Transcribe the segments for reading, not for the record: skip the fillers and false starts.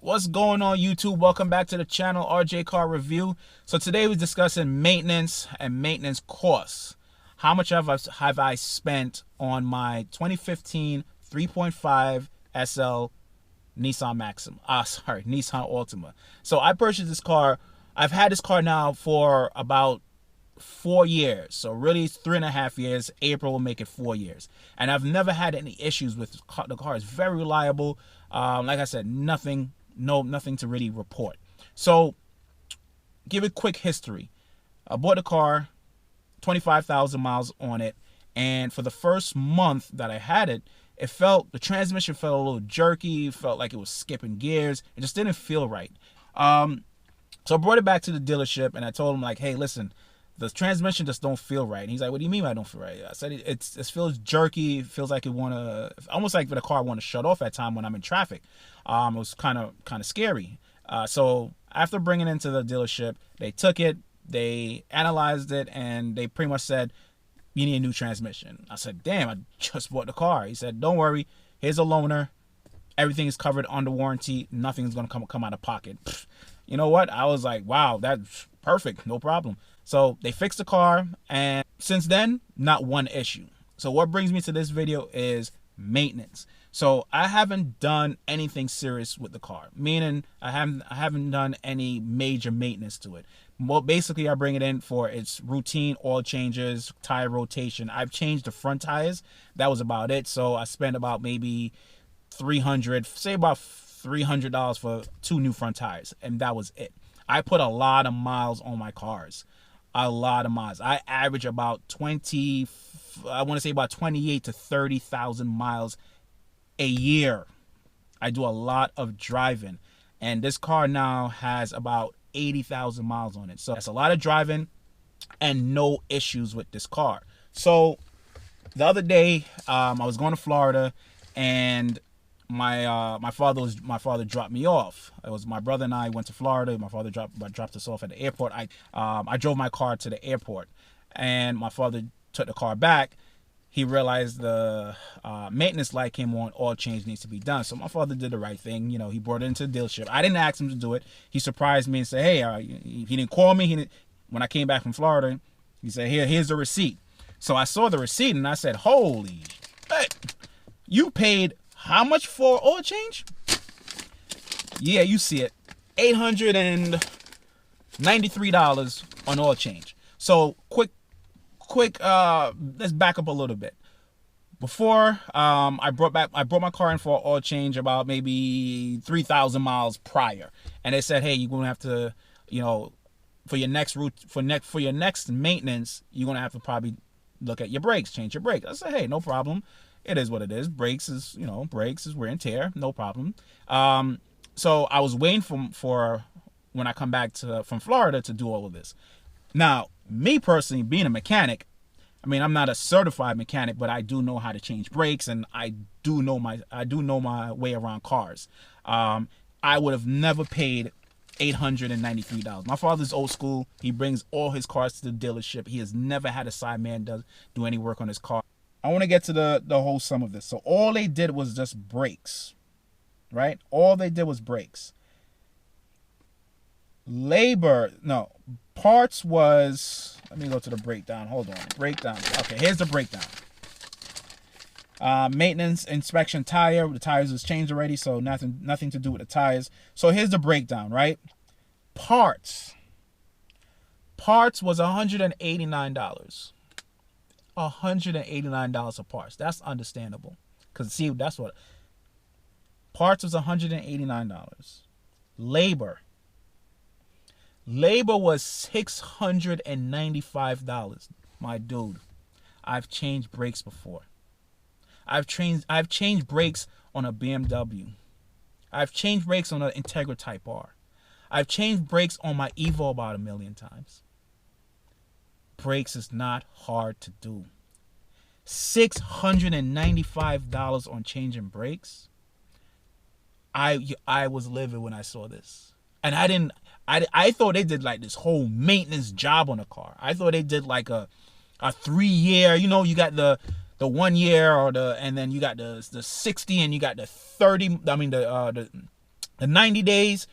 What's going on, YouTube? Welcome back to the channel, RJ Car Review. So today we're discussing maintenance and maintenance costs. How much have I spent on my 2015 3.5 SL Nissan Nissan Altima. So I purchased this car. I've had this car now for about 4 years. So really it's 3.5 years. April will make it 4 years. And I've never had any issues with the car. The car is very reliable. Like I said, nothing to really report. So give a quick history. I bought the car, 25,000 miles on it, and for the first month that I had it, the transmission felt a little jerky, felt like it was skipping gears. It just didn't feel right. So I brought it back to the dealership and I told him, like, hey, listen, the transmission just don't feel right. And he's like, what do you mean I don't feel right? I said, it feels jerky. It feels like almost like the car want to shut off at time when I'm in traffic. It was kind of scary. So after bringing it into the dealership, they took it, they analyzed it, and they pretty much said, you need a new transmission. I said, damn, I just bought the car. He said, don't worry, here's a loaner. Everything is covered under warranty. Nothing's going to come out of pocket. Pfft. You know what? I was like, wow, that's perfect. No problem. So they fixed the car, and since then, not one issue. So what brings me to this video is maintenance. So I haven't done anything serious with the car, meaning I haven't done any major maintenance to it. Well, basically I bring it in for its routine oil changes, tire rotation. I've changed the front tires. That was about it. So I spent about maybe $300 for 2 new front tires, and that was it. I put a lot of miles on my cars. A lot of miles. I average about 28 to 30,000 miles a year. I do a lot of driving, and this car now has about 80,000 miles on it. So that's a lot of driving and no issues with this car. So the other day, I was going to Florida, and my father dropped me off. It was my brother and I went to Florida. My father dropped us off at the airport. I drove my car to the airport, and my father took the car back. He realized the maintenance light came on. Oil change needs to be done. So my father did the right thing. You know, he brought it into the dealership. I didn't ask him to do it. He surprised me and said, hey, he didn't call me. When I came back from Florida, he said, here's the receipt. So I saw the receipt and I said, holy shit, you paid how much for oil change? Yeah, you see it. $893 on oil change. So quick, let's back up a little bit. Before I brought my car in for oil change about maybe 3,000 miles prior, and they said, hey, you're gonna have to, you know, for your next maintenance, you're gonna have to probably look at your brakes, change your brakes. I said, hey, no problem. It is what it is. Brakes is wear and tear, no problem. So I was waiting for when I come back from Florida to do all of this. Now, me personally, being a mechanic, I mean, I'm not a certified mechanic, but I do know how to change brakes, and I do know my way around cars. I would have never paid $893. My father's old school. He brings all his cars to the dealership. He has never had a sideman do any work on his car. I want to get to the whole sum of this. So all they did was just brakes, right? All they did was brakes. Parts was, let me go to the breakdown. Hold on, breakdown. Okay, here's the breakdown. Maintenance, inspection, tire. The tires was changed already, so nothing to do with the tires. So here's the breakdown, right? Parts was $189. $189 of parts. That's understandable, because see, that's what parts was $189. Labor was $695. My dude, I've changed brakes before. I've changed brakes on a BMW. I've changed brakes on an Integra Type R. I've changed brakes on my Evo about 1 million times. Brakes is not hard to do. $695 on changing brakes. I was livid when I saw this, and I thought they did like this whole maintenance job on a car. I thought they did like a 3-year. You know, you got the 1 year and then you got the 60, and you got the 30. I mean the The 90 days,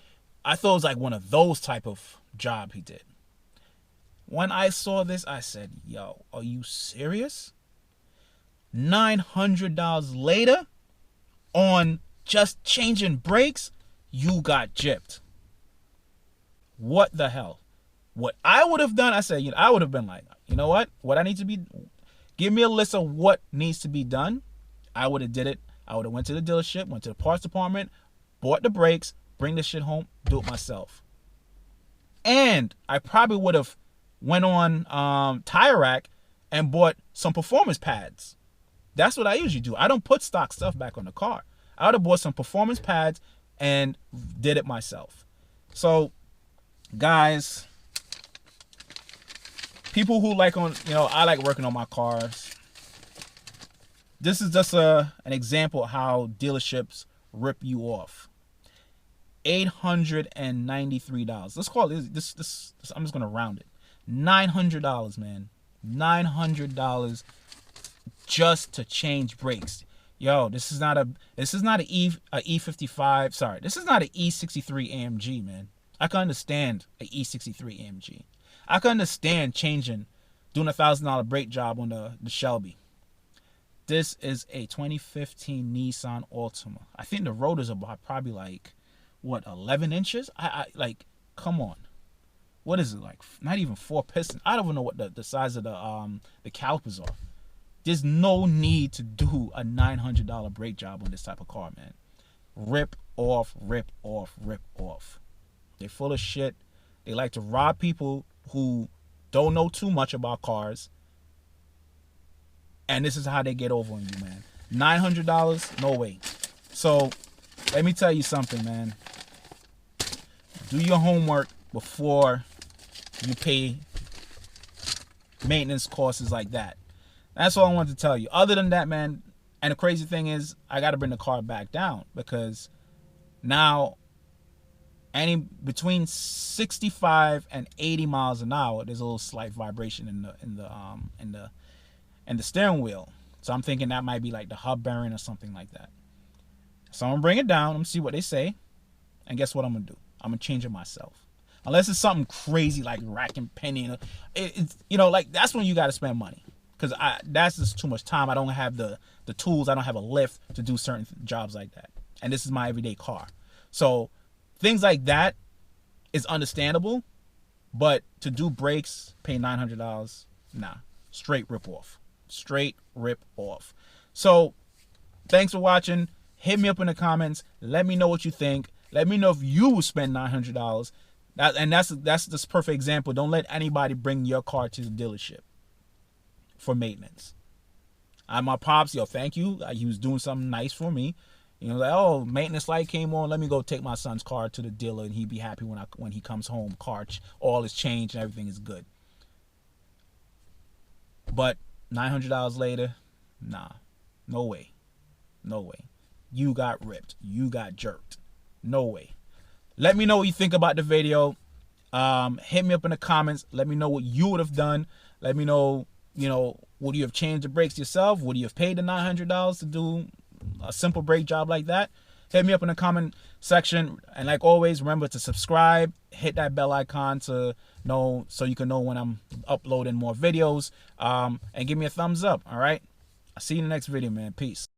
I thought it was like one of those type of job he did. When I saw this, I said, yo, are you serious? $900 later on just changing brakes, you got gypped. What the hell? What I would have done, I said, I would have been like, you know what? What I need to be, give me a list of what needs to be done. I would have did it. I would have went to the dealership, went to the parts department, bought the brakes, bring this shit home, do it myself. And I probably would have went on Tire Rack and bought some performance pads. That's what I usually do. I don't put stock stuff back on the car. I would have bought some performance pads and did it myself. So, guys, people who like I like working on my cars. This is just an example of how dealerships rip you off. $893. Let's call it this. I'm just gonna round it. $900, man. $900 just to change brakes. Yo, this is not an E55. Sorry, this is not an E63 AMG, man. I can understand an E63 AMG. I can understand doing $1,000 brake job on the Shelby. This is a 2015 Nissan Altima. I think the rotors are probably like, what, 11 inches? I like, come on. What is it like? Not even 4 pistons. I don't even know what the size of the calipers are. There's no need to do a $900 brake job on this type of car, man. Rip off, rip off, rip off. They're full of shit. They like to rob people who don't know too much about cars. And this is how they get over on you, man. $900? No way. So, let me tell you something, man. Do your homework before you pay maintenance costs like that. That's all I wanted to tell you. Other than that, man, and the crazy thing is, I got to bring the car back down because now between 65 and 80 miles an hour, there's a little slight vibration in the steering wheel. So I'm thinking that might be like the hub bearing or something like that. So I'm gonna bring it down. I'm gonna see what they say, and guess what I'm gonna do? I'm gonna change it myself. Unless it's something crazy like rack and penny, it's like that's when you got to spend money. Because that's just too much time. I don't have the tools. I don't have a lift to do certain jobs like that. And this is my everyday car. So things like that is understandable. But to do brakes, pay $900, nah. Straight rip off. Straight rip off. So thanks for watching. Hit me up in the comments. Let me know what you think. Let me know if you would spend $900. That's this perfect example. Don't let anybody bring your car to the dealership for maintenance. My pops, thank you. He was doing something nice for me. Like, oh, maintenance light came on. Let me go take my son's car to the dealer, and he'd be happy when he comes home. All is changed and everything is good. But $900 later, nah, no way, no way. You got ripped. You got jerked. No way. Let me know what you think about the video. Hit me up in the comments. Let me know what you would have done. Let me know. Would you have changed the brakes yourself? Would you have paid the $900 to do a simple brake job like that? Hit me up in the comment section. And like always, remember to subscribe. Hit that bell icon so you can know when I'm uploading more videos. And give me a thumbs up, all right? I'll see you in the next video, man. Peace.